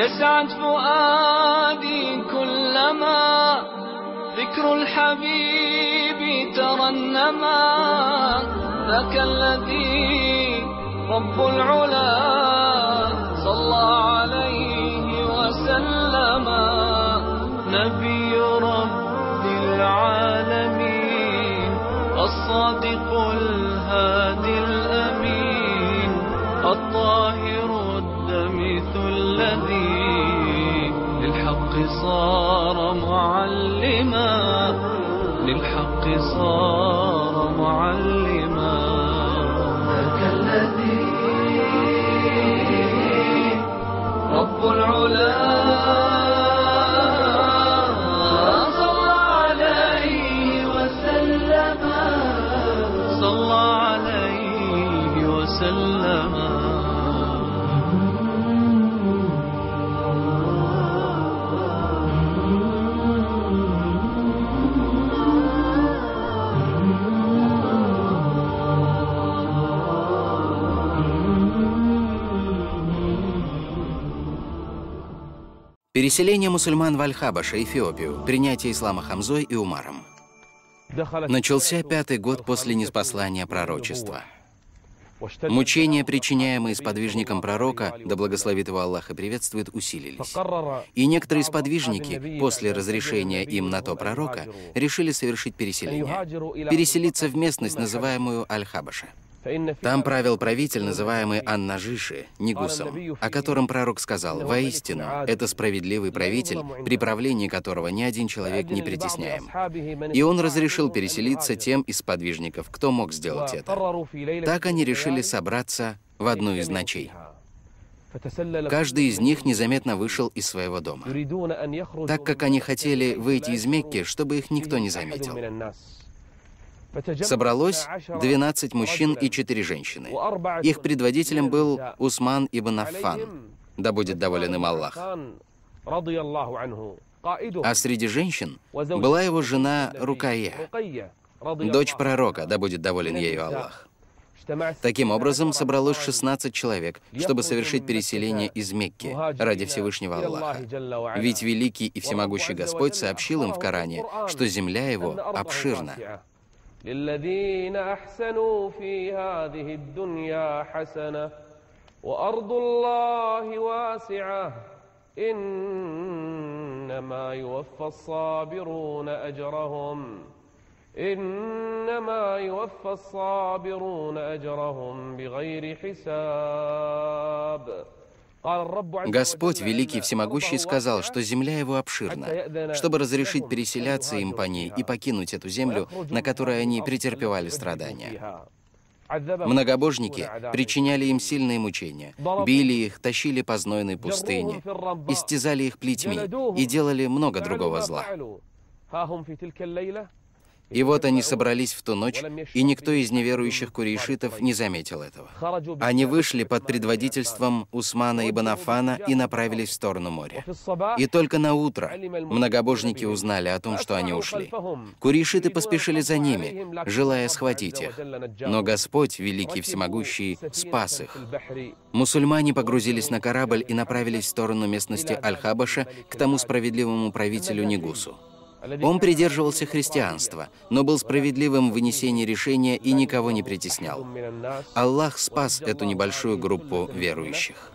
يسعد فؤادي كلما ذكر الحبيب ترنما ذاك الذي رب العلا صلى عليه وسلم نبي رب العالمين الصادق الهادي الأمين الطاهر الدمث الذي للحق صار معلما للحق صار معلما ذاك الذي رب العلا صلى عليه وسلم صلى عليه وسلم. Переселение мусульман в Аль-Хабаша, Эфиопию, принятие ислама Хамзой и Умаром. Начался 5-й год после ниспослания пророчества. Мучения, причиняемые сподвижникам пророка, да благословит его Аллах и приветствует, усилились. И некоторые сподвижники, после разрешения им на то пророка, решили совершить переселение. Переселиться в местность, называемую Аль-Хабаша. Там правил правитель, называемый Ан-Нажиши, Нигусом, о котором пророк сказал: «Воистину, это справедливый правитель, при правлении которого ни один человек не притесняем». И он разрешил переселиться тем из сподвижников, кто мог сделать это. Так они решили собраться в одну из ночей. Каждый из них незаметно вышел из своего дома, так как они хотели выйти из Мекки, чтобы их никто не заметил. Собралось 12 мужчин и 4 женщины. Их предводителем был Усман ибн Аффан, да будет доволен им Аллах. А среди женщин была его жена Рукайя, дочь пророка, да будет доволен ею Аллах. Таким образом, собралось 16 человек, чтобы совершить переселение из Мекки ради Всевышнего Аллаха. Ведь великий и всемогущий Господь сообщил им в Коране, что земля его обширна. للذين أحسنوا في هذه الدنيا حسنة وأرض الله واسعة إنما يوفى الصابرون أجرهم بغير حساب. Господь, великий и всемогущий, сказал, что земля его обширна, чтобы разрешить переселяться им по ней и покинуть эту землю, на которой они претерпевали страдания. Многобожники причиняли им сильные мучения, били их, тащили по знойной пустыне, истязали их плетьми и делали много другого зла. И вот они собрались в ту ночь, и никто из неверующих курейшитов не заметил этого. Они вышли под предводительством Усмана ибн Аффана и направились в сторону моря. И только на утро многобожники узнали о том, что они ушли. Курейшиты поспешили за ними, желая схватить их. Но Господь, великий и всемогущий, спас их. Мусульмане погрузились на корабль и направились в сторону местности Аль-Хабаша к тому справедливому правителю Нигусу. Он придерживался христианства, но был справедливым в вынесении решения и никого не притеснял. Аллах спас эту небольшую группу верующих.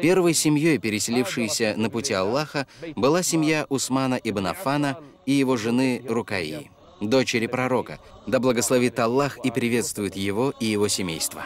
Первой семьей, переселившейся на пути Аллаха, была семья Усмана ибн Аффана и его жены Рукайи, дочери пророка, да благословит Аллах и приветствует его и его семейство.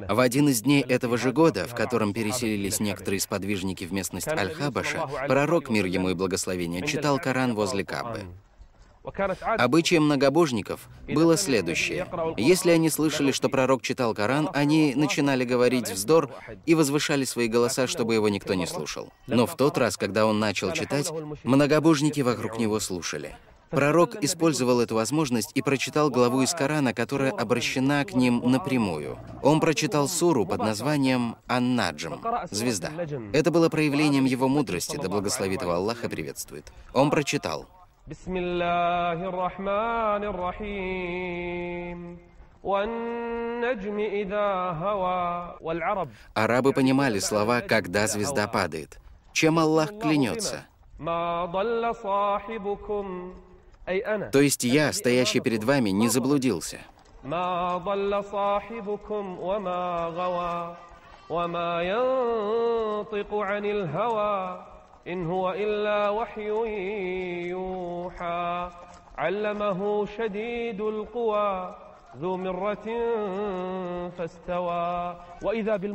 В один из дней этого же года, в котором переселились некоторые сподвижники в местность Аль-Хабаша, пророк, мир ему и благословение, читал Коран возле Каабы. Обычаем многобожников было следующее. Если они слышали, что пророк читал Коран, они начинали говорить вздор и возвышали свои голоса, чтобы его никто не слушал. Но в тот раз, когда он начал читать, многобожники вокруг него слушали. Пророк использовал эту возможность и прочитал главу из Корана, которая обращена к ним напрямую. Он прочитал суру под названием «Ан-Наджм» — «Звезда». Это было проявлением его мудрости, да благословит его Аллах и приветствует. Он прочитал: Арабы понимали слова «когда звезда падает». Чем Аллах клянется? То есть я, стоящий перед вами, не заблудился.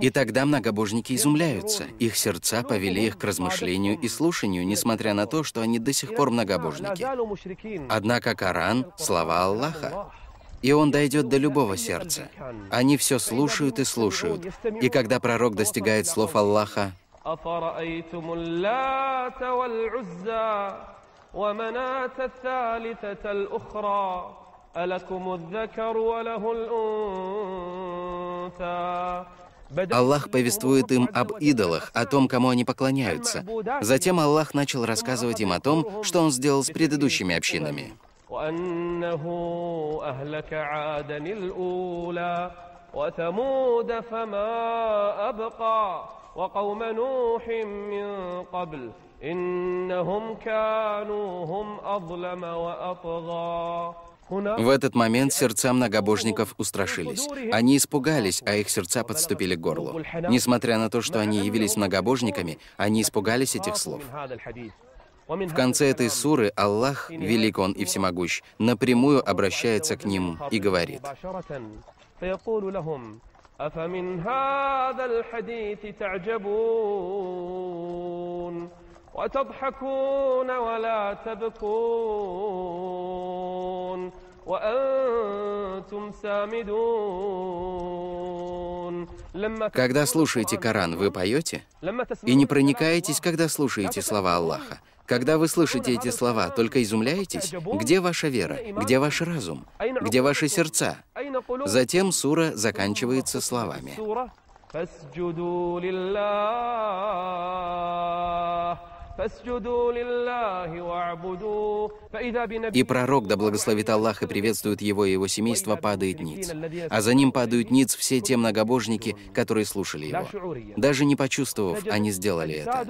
И тогда многобожники изумляются. Их сердца повели их к размышлению и слушанию, несмотря на то, что они до сих пор многобожники. Однако Коран — слова Аллаха, и он дойдет до любого сердца. Они все слушают и слушают. И когда пророк достигает слов Аллаха, Аллах повествует им об идолах, о том, кому они поклоняются. Затем Аллах начал рассказывать им о том, что Он сделал с предыдущими общинами. В этот момент сердца многобожников устрашились. Они испугались, а их сердца подступили к горлу. Несмотря на то, что они явились многобожниками, они испугались этих слов. В конце этой суры Аллах, велик Он и всемогущ, напрямую обращается к ним и говорит: Когда слушаете Коран, вы поете? И не проникаетесь, когда слушаете слова Аллаха? Когда вы слышите эти слова, только изумляетесь? Где ваша вера? Где ваш разум? Где ваши сердца? Затем сура заканчивается словами: И пророк, да благословит Аллах и приветствует его и его семейство, падает ниц. А за ним падают ниц все те многобожники, которые слушали его. Даже не почувствовав, они сделали это.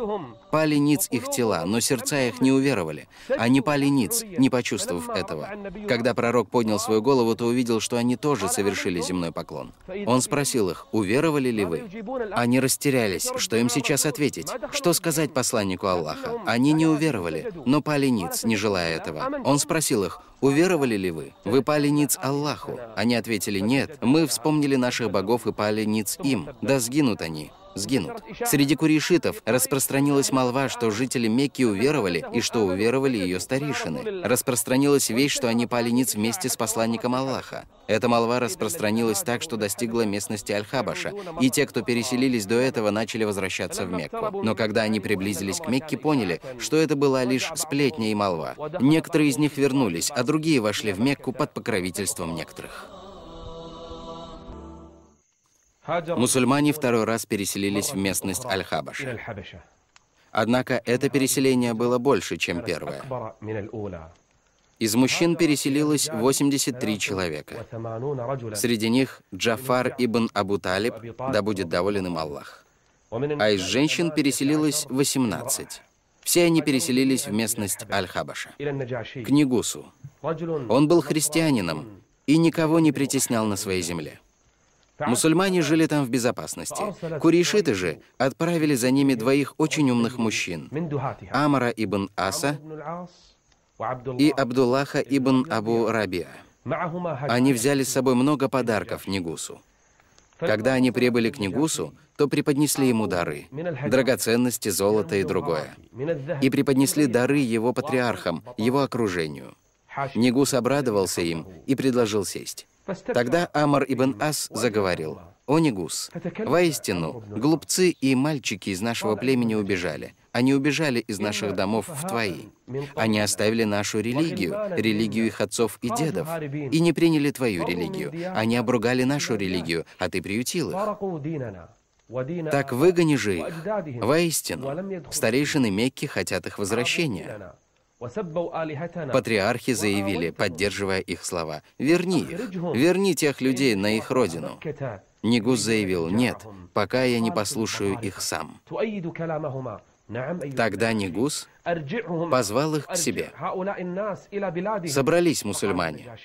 Пали ниц их тела, но сердца их не уверовали. Они пали ниц, не почувствовав этого. Когда пророк поднял свою голову, то увидел, что они тоже совершили земной поклон. Он спросил их: уверовали ли вы? Они растерялись. Что им сейчас ответить? Что сказать посланнику Аллаха? Они не уверовали, но пали ниц, не желая этого. Он спросил их: уверовали ли вы? Вы пали ниц Аллаху? Они ответили: нет, мы вспомнили наших богов и пали ниц им. Да сгинут они. Сгинут. Среди курейшитов распространилась молва, что жители Мекки уверовали, и что уверовали ее старейшины. Распространилась весть, что они пали ниц вместе с посланником Аллаха. Эта молва распространилась так, что достигла местности Аль-Хабаша, и те, кто переселились до этого, начали возвращаться в Мекку. Но когда они приблизились к Мекке, поняли, что это была лишь сплетня и молва. Некоторые из них вернулись, а другие вошли в Мекку под покровительством некоторых. Мусульмане второй раз переселились в местность Аль-Хабаш. Однако это переселение было больше, чем первое. Из мужчин переселилось 83 человека. Среди них Джафар ибн Абу Талиб, да будет доволен им Аллах. А из женщин переселилось 18. Все они переселились в местность Аль-Хабаша, к Нигусу. Он был христианином и никого не притеснял на своей земле. Мусульмане жили там в безопасности. Курейшиты же отправили за ними двоих очень умных мужчин: Амара ибн Аса и Абдуллаха ибн Абу Рабиа. Они взяли с собой много подарков Нигусу. Когда они прибыли к Нигусу, то преподнесли ему дары, драгоценности, золото и другое. И преподнесли дары его патриархам, его окружению. Нигус обрадовался им и предложил сесть. Тогда Амар ибн Ас заговорил: «О Нигус, воистину, глупцы и мальчики из нашего племени убежали. Они убежали из наших домов в твои. Они оставили нашу религию, религию их отцов и дедов, и не приняли твою религию. Они обругали нашу религию, а ты приютил их. Так выгони же их. Воистину, старейшины Мекки хотят их возвращения. Патриархи заявили, поддерживая их слова: «Верни их, верни тех людей на их родину». Нигус заявил: «Нет, пока я не послушаю их сам». Тогда Нигус позвал их к себе. Собрались мусульмане.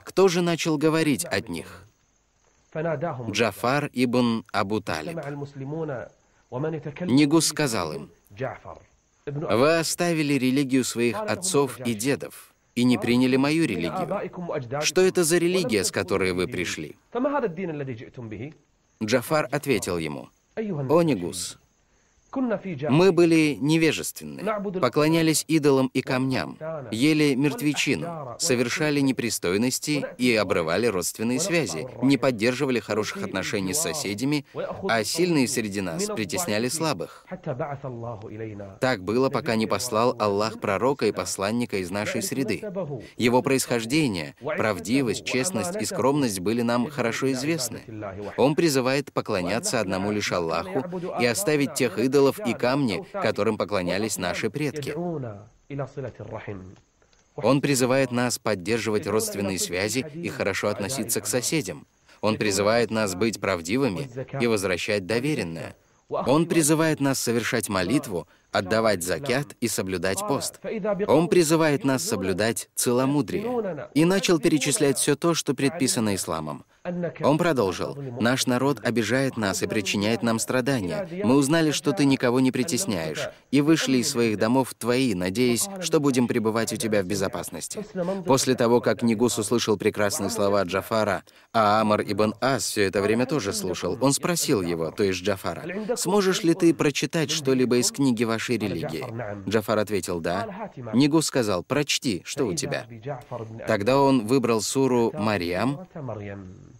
Кто же начал говорить от них? Джафар ибн Абу Талиб. Нигус сказал им: «Вы оставили религию своих отцов и дедов и не приняли мою религию. Что это за религия, с которой вы пришли?» Джафар ответил ему: «О Нигус, мы были невежественны, поклонялись идолам и камням, ели мертвечину, совершали непристойности и обрывали родственные связи, не поддерживали хороших отношений с соседями, а сильные среди нас притесняли слабых. Так было, пока не послал Аллах пророка и посланника из нашей среды. Его происхождение, правдивость, честность и скромность были нам хорошо известны. Он призывает поклоняться одному лишь Аллаху и оставить тех идолов и камни, которым поклонялись наши предки. Он призывает нас поддерживать родственные связи и хорошо относиться к соседям. Он призывает нас быть правдивыми и возвращать доверенное. Он призывает нас совершать молитву, отдавать закят и соблюдать пост. Он призывает нас соблюдать целомудрие. И начал перечислять все то, что предписано исламом. Он продолжил: «Наш народ обижает нас и причиняет нам страдания. Мы узнали, что ты никого не притесняешь, и вышли из своих домов твои, надеясь, что будем пребывать у тебя в безопасности». После того, как Нигус услышал прекрасные слова Джафара, а Амр ибн Ас все это время тоже слушал, он спросил его, то есть Джафара: «Сможешь ли ты прочитать что-либо из книги вашей религии?» Джафар ответил: «Да». Нигус сказал: «Прочти, что у тебя». Тогда он выбрал суру «Марьям»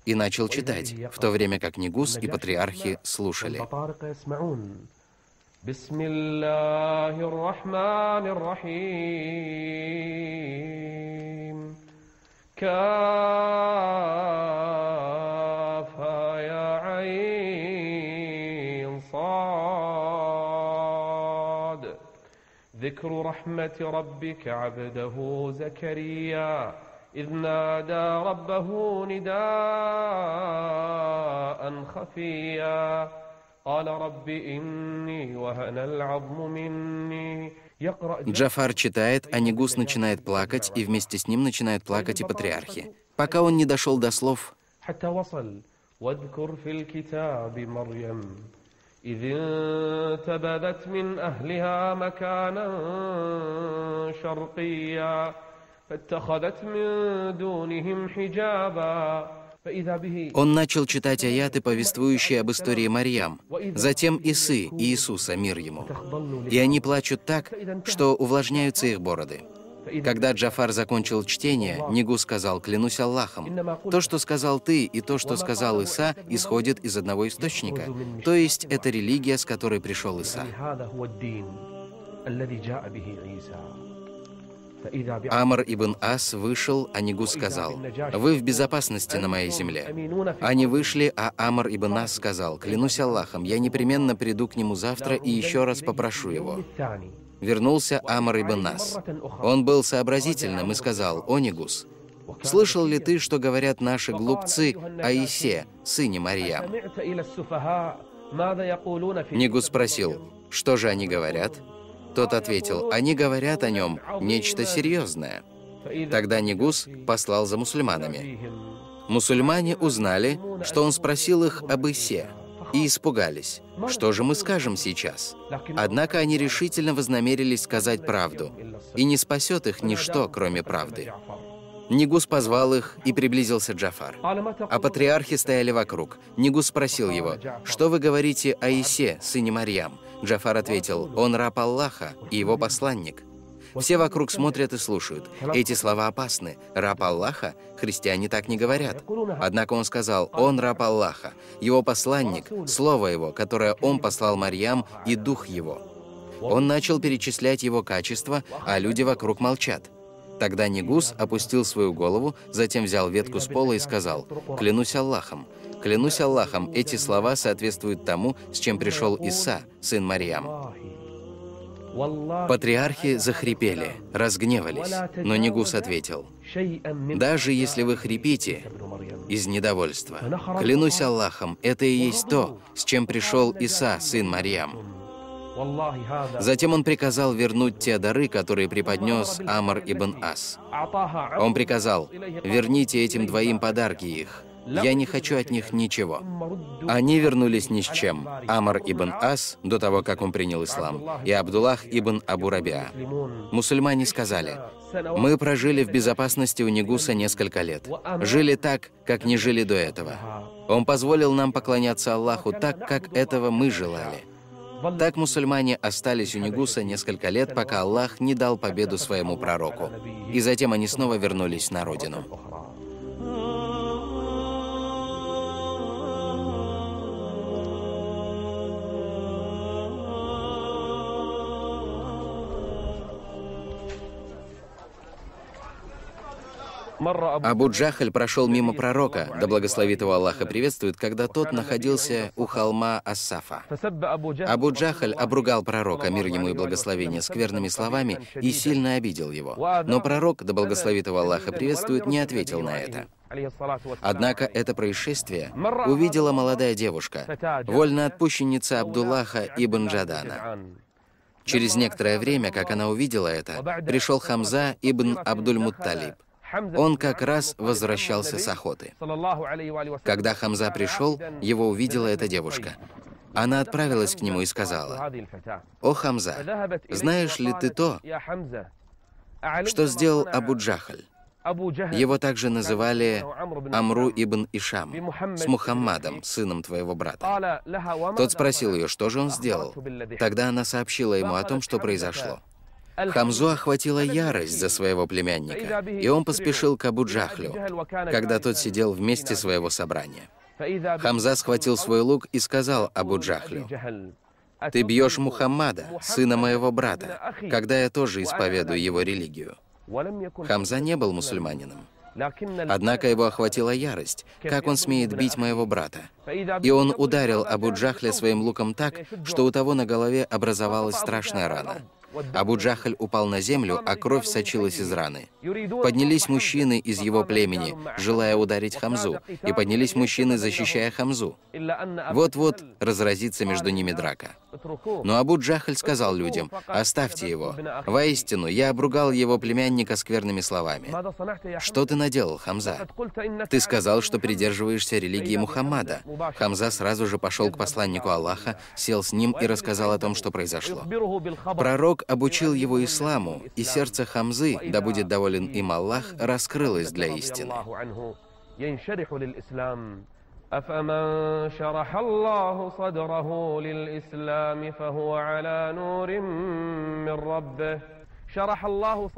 и начал читать, в то время как Нигус и патриархи слушали. ذكر رحمة ربك عبده زكريا إذ نادى ربه نداء خفيا قال رب إني وهن العظم مني. Джафар читает, а Нигус начинает плакать, и вместе с ним начинают плакать и патриархи, пока он не дошел до слов: إذ انتبذت من أهلها مكانا شرقيا فاتخذت من دونهم حجابا. Он начал читать аяты, повествующие об истории Марьям, затем Исы и Иисуса, мир ему. И они плачут так, что увлажняются их бороды. Когда Джафар закончил чтение, Нигус сказал: «Клянусь Аллахом, то, что сказал ты, и то, что сказал Иса, исходит из одного источника, то есть это религия, с которой пришел Иса». Амр ибн Ас вышел, а Нигус сказал: «Вы в безопасности на моей земле». Они вышли, а Амр ибн Ас сказал: «Клянусь Аллахом, я непременно приду к нему завтра и еще раз попрошу его». Вернулся Амр ибн Ас. Он был сообразительным и сказал: «О Нигус, слышал ли ты, что говорят наши глупцы о Исе, сыне Марьям?» Нигус спросил: «Что же они говорят?» Тот ответил: «Они говорят о нем нечто серьезное». Тогда Нигус послал за мусульманами. Мусульмане узнали, что он спросил их об Исе, и испугались: «Что же мы скажем сейчас?» Однако они решительно вознамерились сказать правду, и не спасет их ничто, кроме правды. Нигус позвал их, и приблизился Джафар. А патриархи стояли вокруг. Нигус спросил его: «Что вы говорите о Исе, сыне Марьям?» Джафар ответил: «Он раб Аллаха и его посланник». Все вокруг смотрят и слушают. Эти слова опасны. Раб Аллаха? Христиане так не говорят. Однако он сказал: «Он раб Аллаха, его посланник, слово его, которое он послал Марьям, и дух его». Он начал перечислять его качества, а люди вокруг молчат. Тогда Негус опустил свою голову, затем взял ветку с пола и сказал: «Клянусь Аллахом, эти слова соответствуют тому, с чем пришел Иса, сын Марьям». Патриархи захрипели, разгневались, но Негус ответил: «Даже если вы хрипите из недовольства, клянусь Аллахом, это и есть то, с чем пришел Иса, сын Марьям». Затем он приказал вернуть те дары, которые преподнес Амр ибн Ас. Он приказал: «Верните этим двоим подарки их. Я не хочу от них ничего». Они вернулись ни с чем. Амр ибн Ас, до того, как он принял ислам, и Абдуллах ибн Абу Рабиа. Мусульмане сказали: «Мы прожили в безопасности у Негуса несколько лет. Жили так, как не жили до этого. Он позволил нам поклоняться Аллаху так, как этого мы желали». Так мусульмане остались у Негуса несколько лет, пока Аллах не дал победу своему пророку. И затем они снова вернулись на родину. Абу Джахаль прошел мимо пророка, да благословит его Аллах и приветствует, когда тот находился у холма Ас-Сафа. Абу Джахаль обругал пророка, мир ему и благословение, скверными словами и сильно обидел его. Но пророк, да благословит его Аллах и приветствует, не ответил на это. Однако это происшествие увидела молодая девушка, вольноотпущенница Абдуллаха ибн Джадана. Через некоторое время, как она увидела это, пришел Хамза ибн Абдуль-Мутталиб. Он как раз возвращался с охоты. Когда Хамза пришел, его увидела эта девушка. Она отправилась к нему и сказала: «О Хамза, знаешь ли ты то, что сделал Абу Джахаль?» Его также называли Амру ибн Ишам, с Мухаммадом, сыном твоего брата. Тот спросил ее, что же он сделал. Тогда она сообщила ему о том, что произошло. Хамзу охватила ярость за своего племянника, и он поспешил к Абу Джахлю, когда тот сидел в месте своего собрания. Хамза схватил свой лук и сказал Абу Джахлю: «Ты бьешь Мухаммада, сына моего брата, когда я тоже исповедую его религию». Хамза не был мусульманином. Однако его охватила ярость, как он смеет бить моего брата. И он ударил Абу Джахля своим луком так, что у того на голове образовалась страшная рана. Абу Джахаль упал на землю, а кровь сочилась из раны. Поднялись мужчины из его племени, желая ударить Хамзу, и поднялись мужчины, защищая Хамзу. Вот-вот разразится между ними драка. Но Абу Джахаль сказал людям: «Оставьте его. Воистину, я обругал его племянника скверными словами». «Что ты наделал, Хамза? Ты сказал, что придерживаешься религии Мухаммада». Хамза сразу же пошел к посланнику Аллаха, сел с ним и рассказал о том, что произошло. Пророк обучил его исламу, и сердце Хамзы, да будет доволен им Аллах, раскрылось для истины.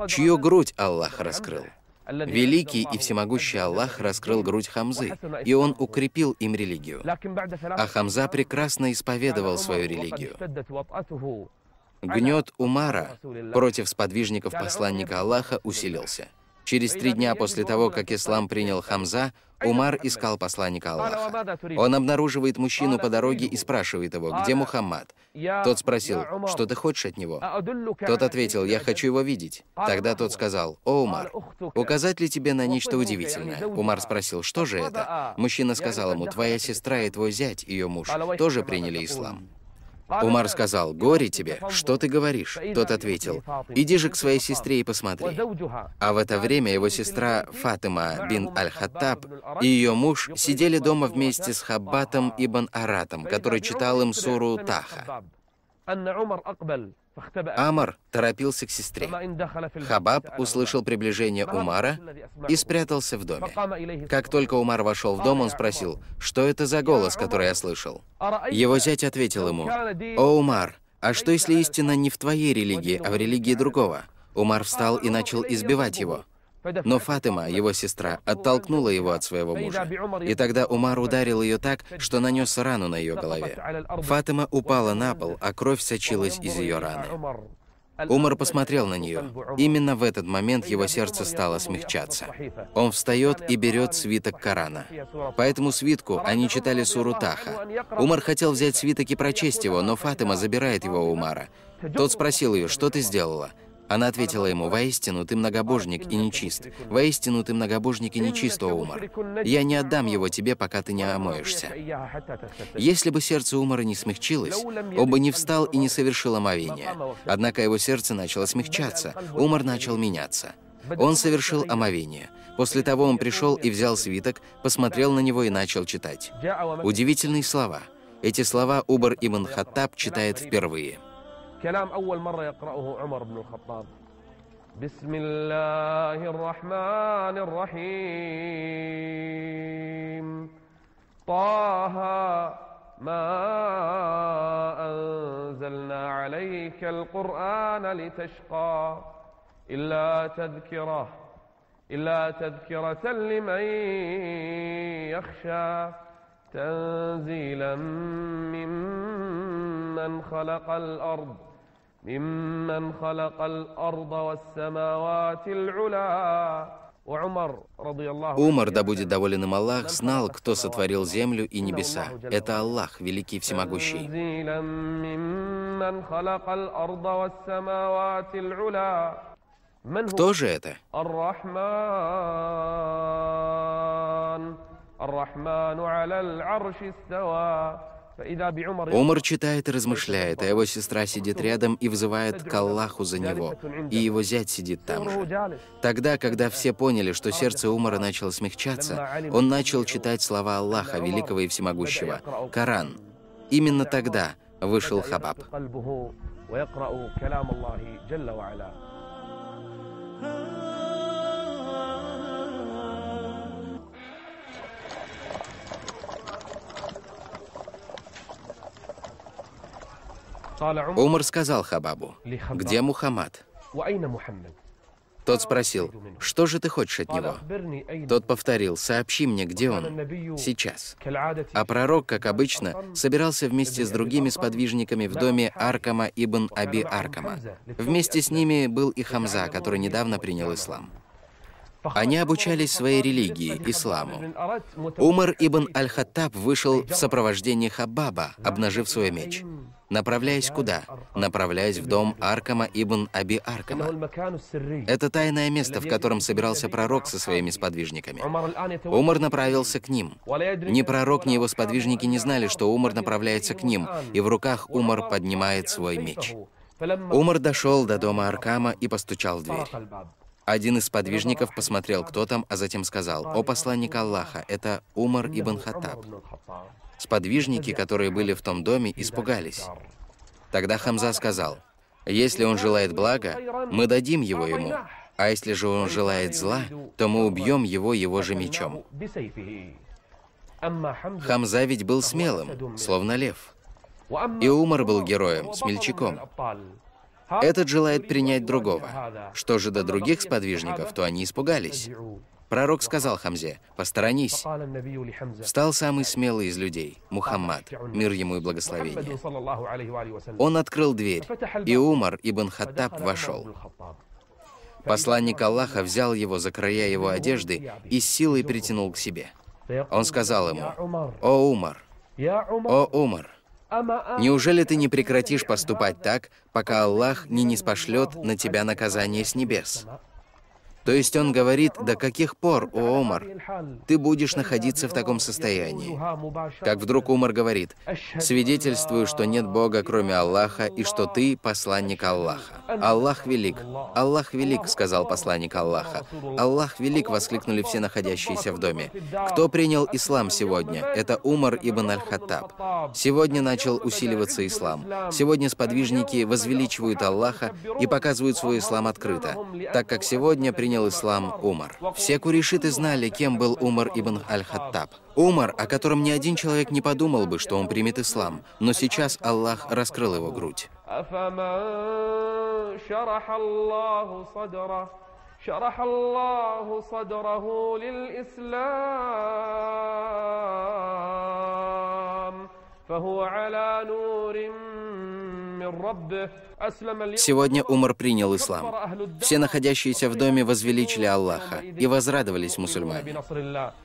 Чью грудь Аллах раскрыл? Великий и всемогущий Аллах раскрыл грудь Хамзы, и он укрепил им религию. А Хамза прекрасно исповедовал свою религию. Гнет Умара против сподвижников посланника Аллаха усилился. Через 3 дня после того, как ислам принял Хамза, Умар искал посланника Аллаха. Он обнаруживает мужчину по дороге и спрашивает его: «Где Мухаммад?» Тот спросил: «Что ты хочешь от него?» Тот ответил: «Я хочу его видеть». Тогда тот сказал: «О, Умар, указать ли тебе на нечто удивительное?» Умар спросил: «Что же это?» Мужчина сказал ему: «Твоя сестра и твой зять, ее муж, тоже приняли ислам». Умар сказал: «Горе тебе, что ты говоришь?» Тот ответил: «Иди же к своей сестре и посмотри». А в это время его сестра Фатима бин Аль-Хаттаб и ее муж сидели дома вместе с Хаббатом ибн Аратом, который читал им суру Таха. Амар торопился к сестре. Хабаб услышал приближение Умара и спрятался в доме. Как только Умар вошел в дом, он спросил: «Что это за голос, который я слышал?» Его зять ответил ему: «О, Умар, а что если истина не в твоей религии, а в религии другого?» Умар встал и начал избивать его. Но Фатима, его сестра, оттолкнула его от своего мужа. И тогда Умар ударил ее так, что нанес рану на ее голове. Фатима упала на пол, а кровь сочилась из ее раны. Умар посмотрел на нее. Именно в этот момент его сердце стало смягчаться. Он встает и берет свиток Корана. По этому свитку они читали суру Таха. Умар хотел взять свиток и прочесть его, но Фатима забирает его у Умара. Тот спросил ее: «Что ты сделала?» Она ответила ему: «Воистину, ты многобожник и нечист. Воистину, ты многобожник и нечист, о Умар. Я не отдам его тебе, пока ты не омоешься». Если бы сердце Умара не смягчилось, он бы не встал и не совершил омовение. Однако его сердце начало смягчаться, Умар начал меняться. Он совершил омовение. После того он пришел и взял свиток, посмотрел на него и начал читать. Удивительные слова. Эти слова Умар ибн Хаттаб читает впервые. كلام أول مرة يقرأه عمر بن الخطاب. بسم الله الرحمن الرحيم. طه ما أنزلنا عليك القرآن لتشقى إلا تذكرة لمن يخشى تنزيلا ممن خلق الأرض والسماوات العلا. Умар, да будет доволен им Аллах, знал, кто сотворил землю и небеса. Это Аллах, великий всемогущий. Кто же это? Умар читает и размышляет, а его сестра сидит рядом и взывает к Аллаху за него, и его зять сидит там же. Тогда, когда все поняли, что сердце Умара начало смягчаться, он начал читать слова Аллаха, великого и всемогущего, Коран. Именно тогда вышел Хабаб. Умар сказал Хабабу: «Где Мухаммад?» Тот спросил: «Что же ты хочешь от него?» Тот повторил: «Сообщи мне, где он сейчас». А пророк, как обычно, собирался вместе с другими сподвижниками в доме Аркама ибн Аби Аркама. Вместе с ними был и Хамза, который недавно принял ислам. Они обучались своей религии, исламу. Умар ибн Аль-Хаттаб вышел в сопровождении Хабаба, обнажив свой меч. Направляясь куда? Направляясь в дом Аркама ибн Аби Аркама. Это тайное место, в котором собирался пророк со своими сподвижниками. Умар направился к ним. Ни пророк, ни его сподвижники не знали, что Умар направляется к ним, и в руках Умар поднимает свой меч. Умар дошел до дома Аркама и постучал в дверь. Один из сподвижников посмотрел, кто там, а затем сказал: «О посланник Аллаха, это Умар ибн Хаттаб». Сподвижники, которые были в том доме, испугались. Тогда Хамза сказал: «Если он желает блага, мы дадим его ему, а если же он желает зла, то мы убьем его же мечом». Хамза ведь был смелым, словно лев. И Умар был героем, смельчаком. Этот желает принять другого. Что же до других сподвижников, то они испугались. Пророк сказал Хамзе: «Посторонись». Встал самый смелый из людей, Мухаммад, мир ему и благословение. Он открыл дверь, и Умар ибн Хаттаб вошел. Посланник Аллаха взял его за края его одежды и с силой притянул к себе. Он сказал ему: «О Умар! О Умар! Неужели ты не прекратишь поступать так, пока Аллах не ниспошлет на тебя наказание с небес?» То есть он говорит: «До каких пор, о Умар, ты будешь находиться в таком состоянии?» Как вдруг Умар говорит: «Свидетельствую, что нет Бога, кроме Аллаха, и что ты посланник Аллаха». «Аллах велик! Аллах велик!» — сказал посланник Аллаха. «Аллах велик!» — воскликнули все находящиеся в доме. Кто принял ислам сегодня? Это Умар ибн Аль-Хаттаб. Сегодня начал усиливаться ислам. Сегодня сподвижники возвеличивают Аллаха и показывают свой ислам открыто, так как сегодня принял ислам Умар. Все курейшиты знали, кем был Умар ибн Аль-Хаттаб. Умар, о котором ни один человек не подумал бы, что он примет ислам, но сейчас Аллах раскрыл его грудь. شرح الله صدره للإسلام فهو على نور من ربه. Сегодня Умар принял ислам. Все находящиеся в доме возвеличили Аллаха и возрадовались мусульмане.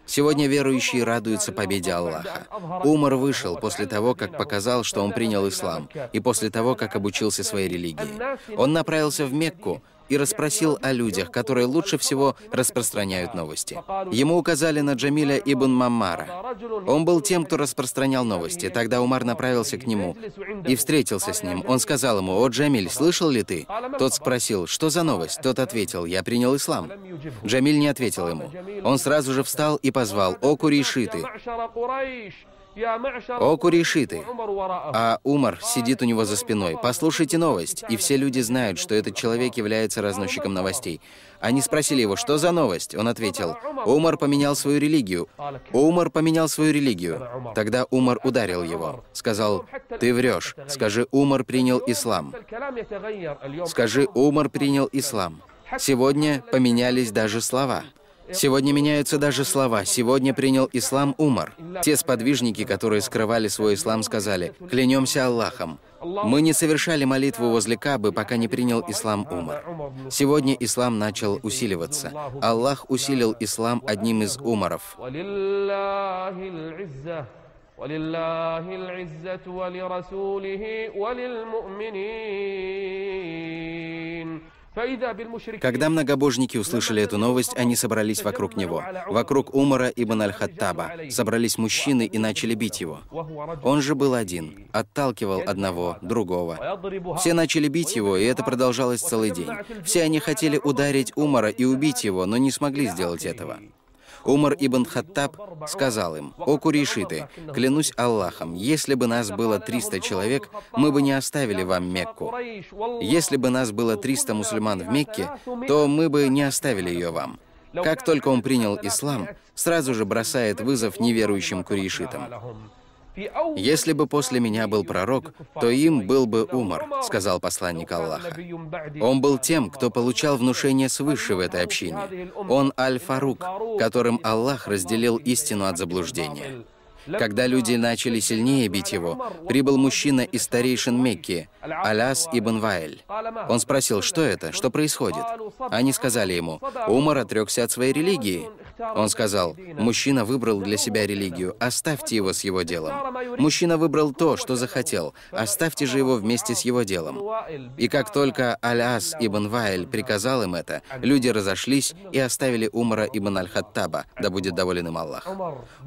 Сегодня верующие радуются победе Аллаха. Умар вышел после того, как показал, что он принял ислам, и после того, как обучился своей религии. Он направился в Мекку и расспросил о людях, которые лучше всего распространяют новости. Ему указали на Джамиля ибн Маммара. Он был тем, кто распространял новости. Тогда Умар направился к нему и встретился с ним. Он сказал ему: «О, Джамиль, слышал ли ты?» Тот спросил: «Что за новость?» Тот ответил: «Я принял ислам». Джамиль не ответил ему. Он сразу же встал и позвал: «О, курейшиты! О, курейшиты!» А Умар сидит у него за спиной. «Послушайте новость». И все люди знают, что этот человек является разносчиком новостей. Они спросили его: «Что за новость?» Он ответил: «Умар поменял свою религию». Умар поменял свою религию. Тогда Умар ударил его. Сказал: «Ты врешь. Скажи: Умар принял ислам». Скажи: Умар принял ислам. Сегодня поменялись даже слова. Сегодня меняются даже слова. Сегодня принял ислам Умар. Те сподвижники, которые скрывали свой ислам, сказали: «Клянемся Аллахом. Мы не совершали молитву возле Каабы, пока не принял ислам Умар». Сегодня ислам начал усиливаться. Аллах усилил ислам одним из Умаров. Когда многобожники услышали эту новость, они собрались вокруг него. Вокруг Умара ибн аль-Хаттаба собрались мужчины и начали бить его. Он же был один, отталкивал одного, другого. Все начали бить его, и это продолжалось целый день. Все они хотели ударить Умара и убить его, но не смогли сделать этого. Умар ибн Хаттаб сказал им: «О, курейшиты, клянусь Аллахом, если бы нас было 300 человек, мы бы не оставили вам Мекку. Если бы нас было 300 мусульман в Мекке, то мы бы не оставили ее вам». Как только он принял ислам, сразу же бросает вызов неверующим курейшитам. «Если бы после меня был пророк, то им был бы Умар», — сказал посланник Аллаха. Он был тем, кто получал внушение свыше в этой общине. Он Аль-Фарук, которым Аллах разделил истину от заблуждения. Когда люди начали сильнее бить его, прибыл мужчина из старейшин Мекки, Аляс ибн Ваэль. Он спросил: «Что это? Что происходит?» Они сказали ему: «Умар отрекся от своей религии». Он сказал: «Мужчина выбрал для себя религию, оставьте его с его делом. Мужчина выбрал то, что захотел, оставьте же его вместе с его делом». И как только Аляс ибн Ваэль приказал им это, люди разошлись и оставили Умара ибн аль-Хаттаба, да будет доволен им Аллах.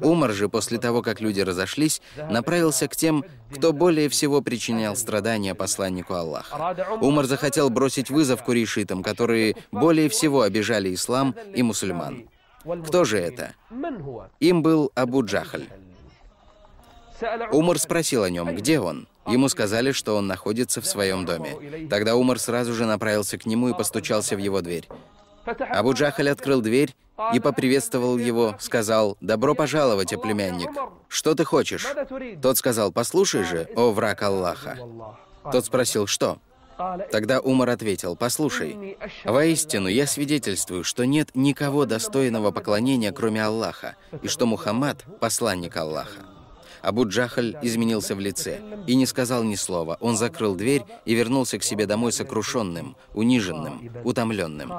Умар же, после того, как люди разошлись, направился к тем, кто более всего причинял страдания посланнику Аллаха. Умар захотел бросить вызов курейшитам, которые более всего обижали ислам и мусульман. Кто же это? Им был Абу Джахль. Умар спросил о нем, где он. Ему сказали, что он находится в своем доме. Тогда Умар сразу же направился к нему и постучался в его дверь. Абу Джахль открыл дверь и поприветствовал его, сказал: «Добро пожаловать, о племянник. Что ты хочешь?» Тот сказал: «Послушай же, о враг Аллаха». Тот спросил: «Что?» Тогда Умар ответил: «Послушай, воистину я свидетельствую, что нет никого достойного поклонения, кроме Аллаха, и что Мухаммад — посланник Аллаха». Абу Джахль изменился в лице и не сказал ни слова. Он закрыл дверь и вернулся к себе домой сокрушенным, униженным, утомленным.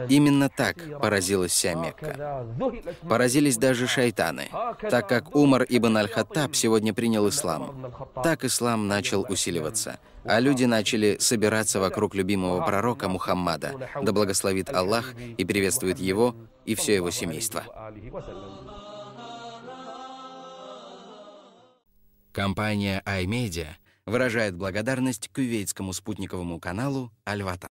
Именно так поразилась вся Мекка. Поразились даже шайтаны. Так как Умар ибн аль-Хаттаб сегодня принял ислам, так ислам начал усиливаться, а люди начали собираться вокруг любимого пророка Мухаммада, да благословит Аллах и приветствует его и все его семейство. Компания iMedia выражает благодарность кувейтскому спутниковому каналу Аль-Ватан.